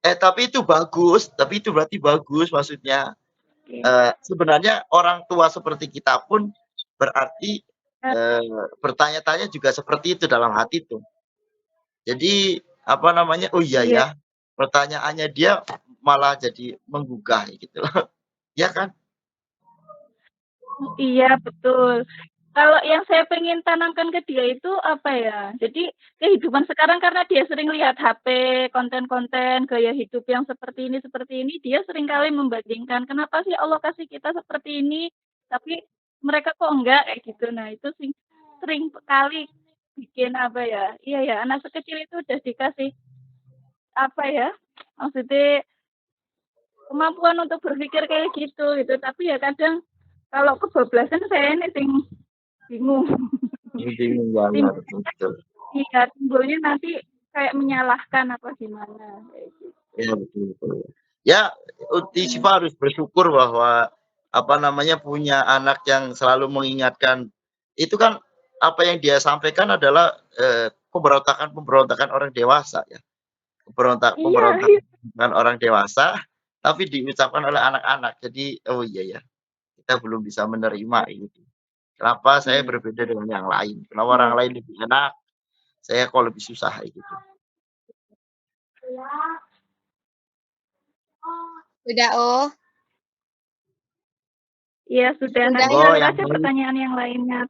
Tapi itu bagus, tapi itu berarti bagus maksudnya, Oke. sebenarnya orang tua seperti kita pun berarti, bertanya-tanya juga seperti itu dalam hati tuh. Jadi, apa namanya, oh iya Iya, ya, pertanyaannya dia malah jadi menggugah gitu. Ya kan? iya betul. Kalau yang saya pengen tanamkan ke dia itu apa ya, jadi kehidupan sekarang karena dia sering lihat HP, konten-konten, gaya hidup yang seperti ini, dia seringkali membandingkan, "Kenapa sih Allah kasih kita seperti ini, tapi mereka kok enggak?" Kayak gitu. Nah, itu sih sering kali bikin apa ya, iya ya, anak sekecil itu udah dikasih apa ya, maksudnya kemampuan untuk berpikir kayak gitu, tapi ya kadang kalau kebablasan saya ini sing bingung. Ini bingung banget, Timbulnya betul. iya, timbulnya nanti kayak menyalahkan apa gimana, kayak gitu. Iya, betul betul. Ya, Mmm, Syifa harus bersyukur bahwa, apa namanya, punya anak yang selalu mengingatkan. Itu kan, apa yang dia sampaikan adalah, pemberontakan-pemberontakan orang dewasa ya. iya iya, Pemberontakan orang dewasa, tapi diucapkan oleh anak-anak. Jadi, oh iya ya, kita belum bisa menerima itu. Kenapa saya iya berbeda dengan yang lain? Kenapa orang iya. lain lebih enak, saya kok lebih susah kayak gitu. Sudah, Oh? Iya sudah, Sudah nanti Monggo ngalir yang aja lain. pertanyaan yang lainnya.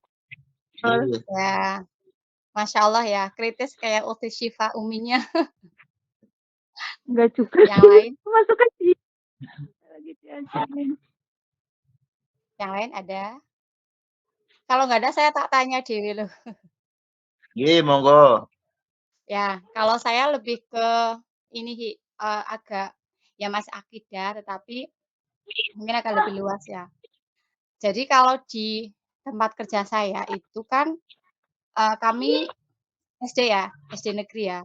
Iya. ya. Masya Allah ya, kritis kayak Ukhti Syifa uminya. Enggak juga Yang sih, lain? masuk aja gitu aja. Yang lain ada? Kalau nggak ada saya tak tanya dewe loh. Iya, monggo. Ya, kalau saya lebih ke ini, Hi, agak ya masih akidah, tetapi mungkin agak lebih luas ya. Jadi kalau di tempat kerja saya itu kan, kami SD ya, SD negeri ya.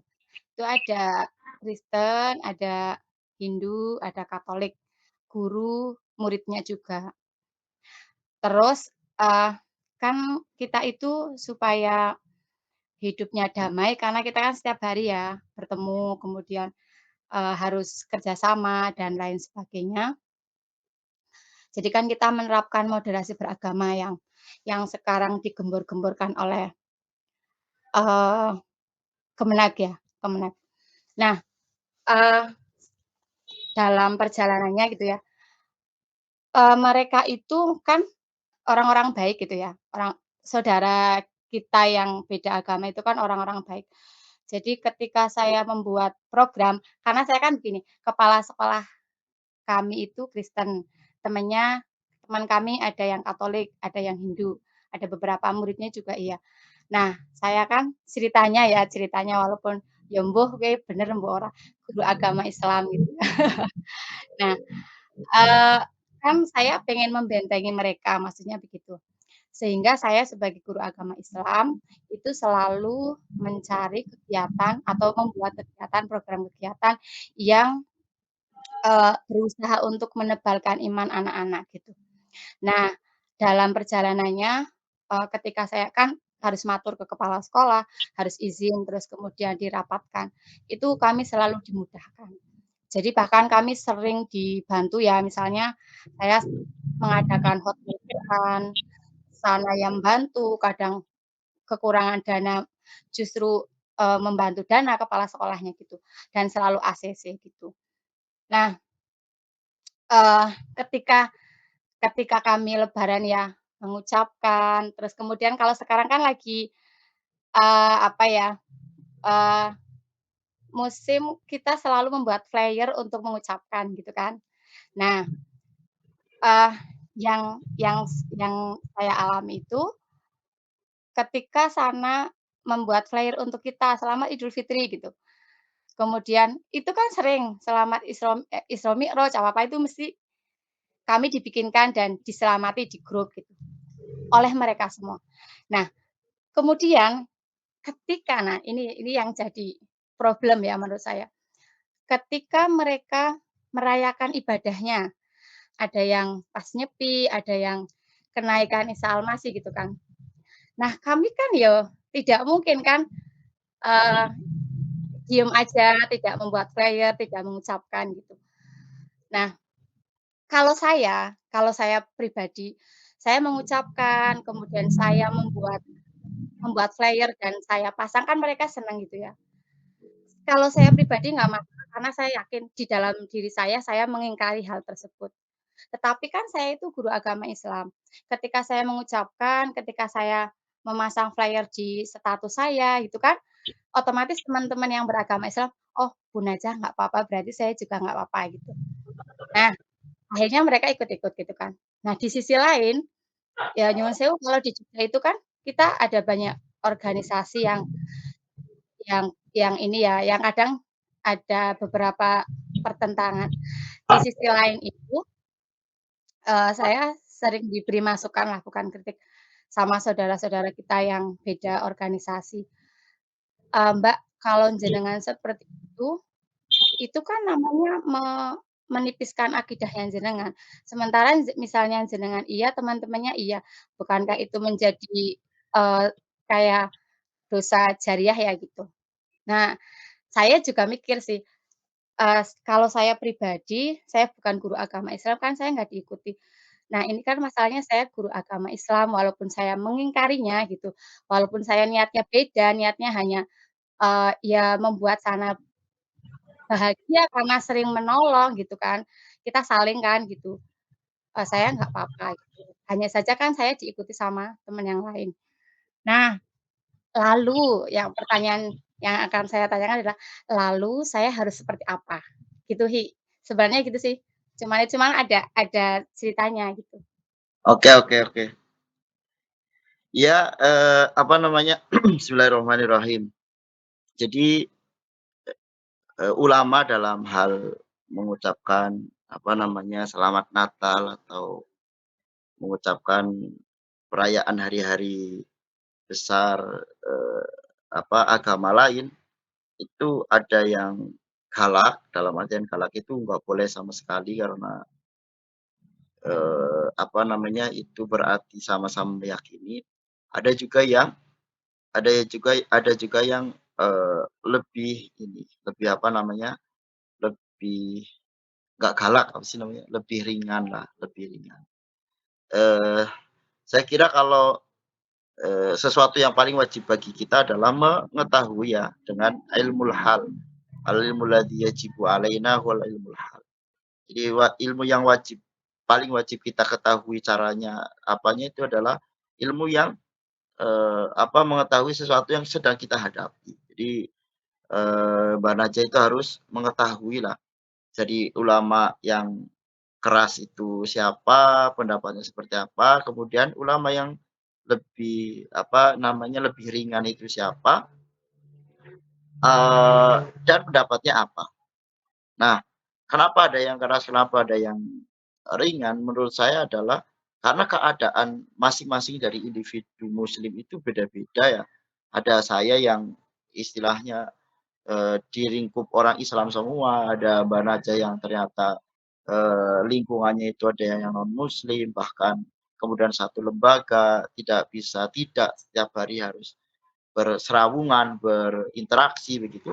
Itu ada Kristen, ada Hindu, ada Katolik, guru, muridnya juga. Terus, kan kita itu supaya hidupnya damai karena kita kan setiap hari ya bertemu, kemudian, harus kerjasama dan lain sebagainya. Jadi kan kita menerapkan moderasi beragama yang sekarang digembor-gemborkan oleh, eee, Kemenak ya, Kemenak. Nah, eee, dalam perjalanannya gitu ya, mereka itu kan orang-orang baik gitu ya, saudara kita yang beda agama itu kan orang-orang baik. Jadi ketika saya membuat program karena saya kan begini, kepala sekolah kami itu Kristen, teman kami ada yang Katolik, ada yang Hindu, ada beberapa muridnya juga iya. Nah, saya kan ceritanya walaupun ya mbuh kowe bener mbok ora guru agama Islam gitu ya. Nah, eee, kan saya pengen membentengi mereka, maksudnya begitu. Sehingga saya sebagai guru agama Islam, itu selalu mencari kegiatan atau membuat kegiatan, program kegiatan yang, berusaha untuk menebalkan iman anak-anak gitu. Nah, dalam perjalanannya, ketika saya kan harus matur ke kepala sekolah, harus izin, terus kemudian dirapatkan, itu kami selalu dimudahkan. Jadi bahkan kami sering dibantu ya, misalnya saya mengadakan hotline Quran, sana yang bantu, kadang kekurangan dana justru, membantu dana kepala sekolahnya gitu, dan selalu ACC gitu. Nah, eee, ketika ketika kami lebaran ya, mengucapkan, terus kemudian kalau sekarang kan lagi, apa ya, eee, musim kita selalu membuat flyer untuk mengucapkan gitu kan. Nah, eee, yang saya alami itu ketika sana membuat flyer untuk kita selamat Idul Fitri gitu. Kemudian itu kan sering selamat Isra Mi'raj apa-apa itu mesti kami dibikinkan dan diselamati di grup gitu, oleh mereka semua. Nah, kemudian ini yang jadi problem ya menurut saya. Ketika mereka merayakan ibadahnya, ada yang pas Nyepi, ada yang kenaikan Isa Al-Masih gitu kan. Nah, kami kan ya tidak mungkin kan, eee, diem aja, tidak membuat flyer, tidak mengucapkan gitu. Nah, kalau saya pribadi, saya mengucapkan, kemudian saya membuat membuat flyer dan saya pasang, kan mereka senang gitu ya. Kalau saya pribadi nggak masalah, karena saya yakin di dalam diri saya mengingkari hal tersebut. Tetapi kan saya itu guru agama Islam. Ketika saya mengucapkan, ketika saya memasang flyer di status saya gitu kan, otomatis teman-teman yang beragama Islam, "Oh, Bu Najah nggak apa-apa, berarti saya juga nggak apa-apa," gitu. Nah, akhirnya mereka ikut-ikut gitu kan. Nah, di sisi lain, ya nyuwun sewu kalau di Jogja itu kan kita ada banyak organisasi yang ini ya, yang kadang ada beberapa pertentangan. Di sisi lain itu, saya sering diberi masukan lah, bukan kritik, sama saudara-saudara kita yang beda organisasi. "Mbak, kalau jenengan seperti itu kan namanya menipiskan akidahnya jenengan. Sementara misalnya jenengan iya, teman-temannya iya. Bukankah itu menjadi, kayak dosa jariah ya?" Gitu. Nah, saya juga mikir sih, kalau saya pribadi, saya bukan guru agama Islam, kan saya nggak diikuti. Nah, ini kan masalahnya saya guru agama Islam, walaupun saya mengingkarinya gitu, walaupun saya niatnya beda, niatnya hanya, ya membuat sana bahagia karena sering menolong gitu kan, kita saling kan gitu, saya nggak apa-apa gitu. Hanya saja kan saya diikuti sama teman yang lain. Nah, lalu yang pertanyaan yang akan saya tanyakan adalah, lalu saya harus seperti apa? Gitu, sebenarnya gitu sih. Cuman ada ceritanya gitu. Oke, oke, oke. Ya, apa namanya, bismillahirrahmanirrahim. Jadi, ulama dalam hal mengucapkan, apa namanya, selamat Natal atau mengucapkan perayaan hari-hari besar, agama lain, itu ada yang galak, dalam artian galak itu nggak boleh sama sekali karena, itu berarti sama-sama meyakini. Ada juga yang ada juga yang, lebih ini, lebih lebih nggak galak, apa sih namanya, lebih ringan lah, lebih ringan. Eee, saya kira kalau, sesuatu yang paling wajib bagi kita adalah mengetahui ya dengan ilmul hal, al-ilmu ladzi yajibu alaina huwal ilmul hal. Jadi ilmu yang paling wajib kita ketahui caranya apanya itu adalah ilmu yang, mengetahui sesuatu yang sedang kita hadapi. Jadi, Mbak Najwa itu harus mengetahuilah, jadi ulama yang keras itu siapa, pendapatnya seperti apa, kemudian ulama yang lebih ringan itu siapa, dan pendapatnya apa. Nah, kenapa ada yang keras, kenapa ada yang ringan, menurut saya adalah karena keadaan masing-masing dari individu muslim itu beda-beda ya. Ada saya yang istilahnya, di lingkup orang Islam semua, ada Mbak Najwa yang ternyata, lingkungannya itu ada yang non-muslim, bahkan kemudian satu lembaga tidak setiap hari harus berserawungan, berinteraksi begitu.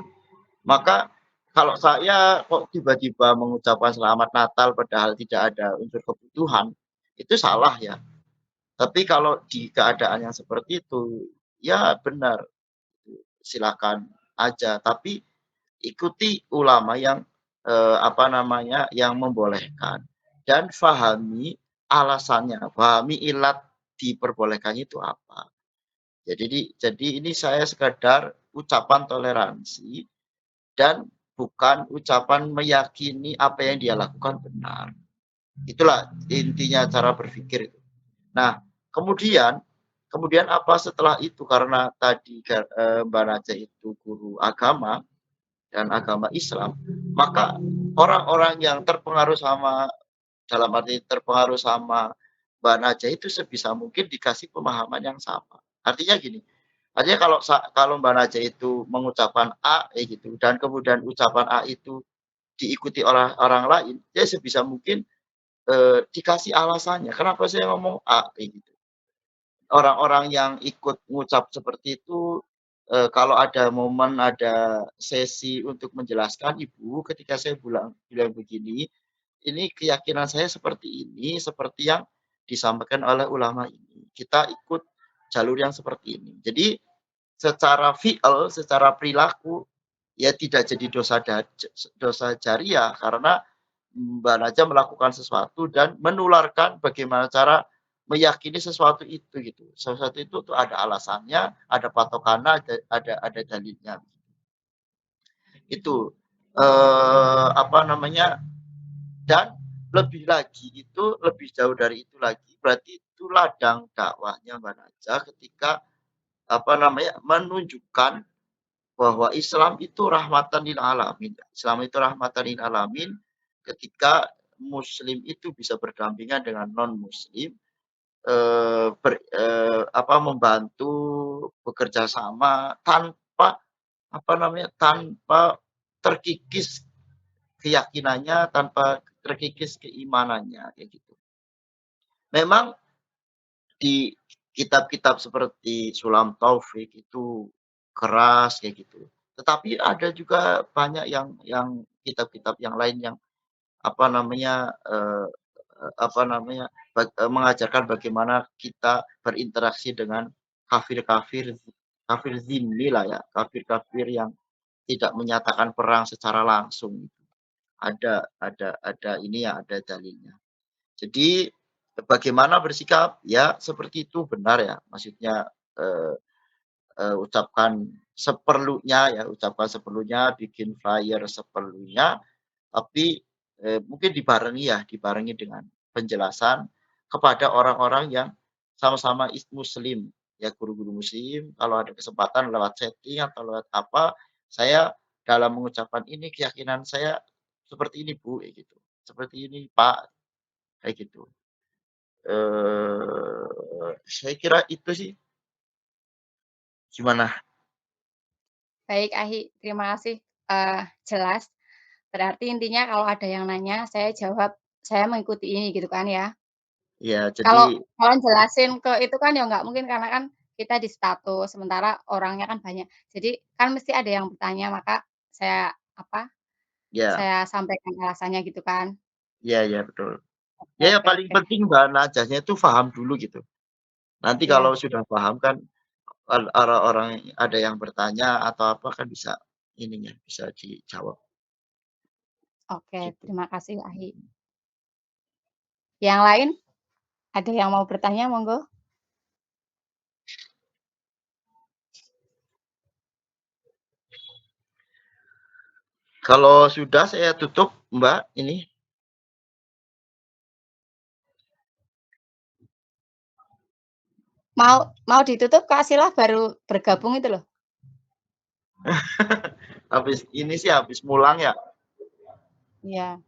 Maka kalau saya kok tiba-tiba mengucapkan selamat Natal padahal tidak ada unsur kebutuhan, itu salah ya. Tapi kalau di keadaan yang seperti itu, ya benar, silakan aja. Tapi ikuti ulama yang, yang membolehkan dan fahami alasannya, fahami ilat diperbolehkannya itu apa. Jadi ini saya sekadar ucapan toleransi dan bukan ucapan meyakini apa yang dia lakukan benar. Itulah intinya cara berpikir itu. Nah, kemudian kemudian apa setelah itu karena tadi Mbak Najwa itu guru agama dan agama Islam, maka orang-orang yang dalam arti terpengaruh sama Mbak Najwa itu sebisa mungkin dikasih pemahaman yang sama. Artinya gini, artinya kalau Mbak Najwa itu mengucapkan A gitu dan kemudian ucapan A itu diikuti oleh orang lain, dia sebisa mungkin, dikasih alasannya, kenapa saya ngomong A kayak gitu. Orang-orang yang ikut ngucap seperti itu, kalau ada momen, ada sesi untuk menjelaskan, "Ibu, ketika saya bilang bilang begini, ini keyakinan saya seperti ini, seperti yang disampaikan oleh ulama ini. Kita ikut jalur yang seperti ini." Jadi secara fi'il, secara perilaku, ya tidak jadi dosa jariah karena Mbak Najwa melakukan sesuatu dan menularkan bagaimana cara meyakini sesuatu itu gitu. Sesuatu itu tuh ada alasannya, ada patokannya, ada dalilnya. Itu, dan lebih lagi itu, lebih jauh dari itu lagi, berarti itu ladang dakwahnya Mbak Najwa ketika, menunjukkan bahwa Islam itu rahmatan lil alamin. Islam itu rahmatan lil alamin ketika muslim itu bisa berdampingan dengan non muslim, membantu, bekerja sama tanpa terkikis keyakinannya, tanpa terkikis keimanannya kayak gitu. Memang di kitab-kitab seperti Sulam Taufik itu keras kayak gitu. Tetapi ada juga banyak yang kitab-kitab yang lain yang apa namanya, eee eee, apa namanya, mengajarkan bagaimana kita berinteraksi dengan kafir-kafir kafir zimmi lah ya, kafir-kafir yang tidak menyatakan perang secara langsung. Ada ini ya, ada dalilnya. Jadi bagaimana bersikap, ya seperti itu benar ya, maksudnya, eee ucapkan seperlunya, bikin flyer seperlunya, tapi, mungkin dibarengi dengan penjelasan kepada orang-orang yang sama-sama muslim, ya guru-guru muslim, kalau ada kesempatan lewat chatting atau lewat apa, saya dalam mengucapkan ini keyakinan saya seperti ini Bu, kayak gitu. Seperti ini Pak, kayak gitu. Saya kira itu sih. Gimana? Baik, Ahi, terima kasih, jelas. Berarti intinya kalau ada yang nanya, saya jawab, saya mengikuti ini gitu kan ya. Ya, Kalau jadi kalau jelasin ke itu kan ya nggak mungkin karena kan kita di status, sementara orangnya kan banyak. Jadi kan mesti ada yang bertanya, maka saya apa, ya, saya sampaikan alasannya gitu kan. ya betul. Oke Ya, yang oke paling oke. penting Mbak najasnya itu paham dulu gitu. Nanti kalau Iya, sudah paham kan orang ada yang bertanya atau apa kan bisa ininya, bisa dijawab oke, gitu. terima kasih, Ahi. Yang lain, ada yang mau bertanya, monggo? Kalau sudah saya tutup Mbak ini. Mau ditutup, Kak Sila baru bergabung itu loh. Habis ini sih habis mulang ya. Iya.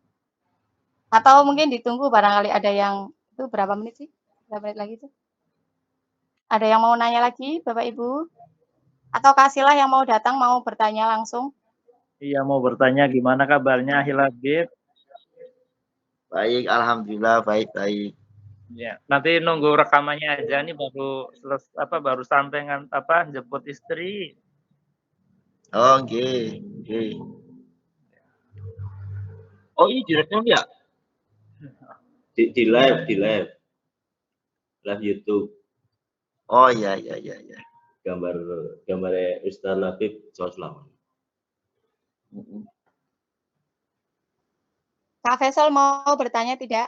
Atau mungkin ditunggu barangkali ada yang itu berapa menit sih? Berapa menit lagi tuh? Ada yang mau nanya lagi, Bapak Ibu? Atau Kak Sila yang mau datang mau bertanya langsung? Iya, mau bertanya gimana kabarnya Hilabib? Baik, alhamdulillah baik-baik. Ya, nanti nunggu rekamannya aja nih baru sampai jemput istri. Oh, nggih. Oh, ini direkam ya? Di live YouTube. Oh, iya. Gambar Ustaz Labib Soslam. Kak Faisal mau bertanya tidak?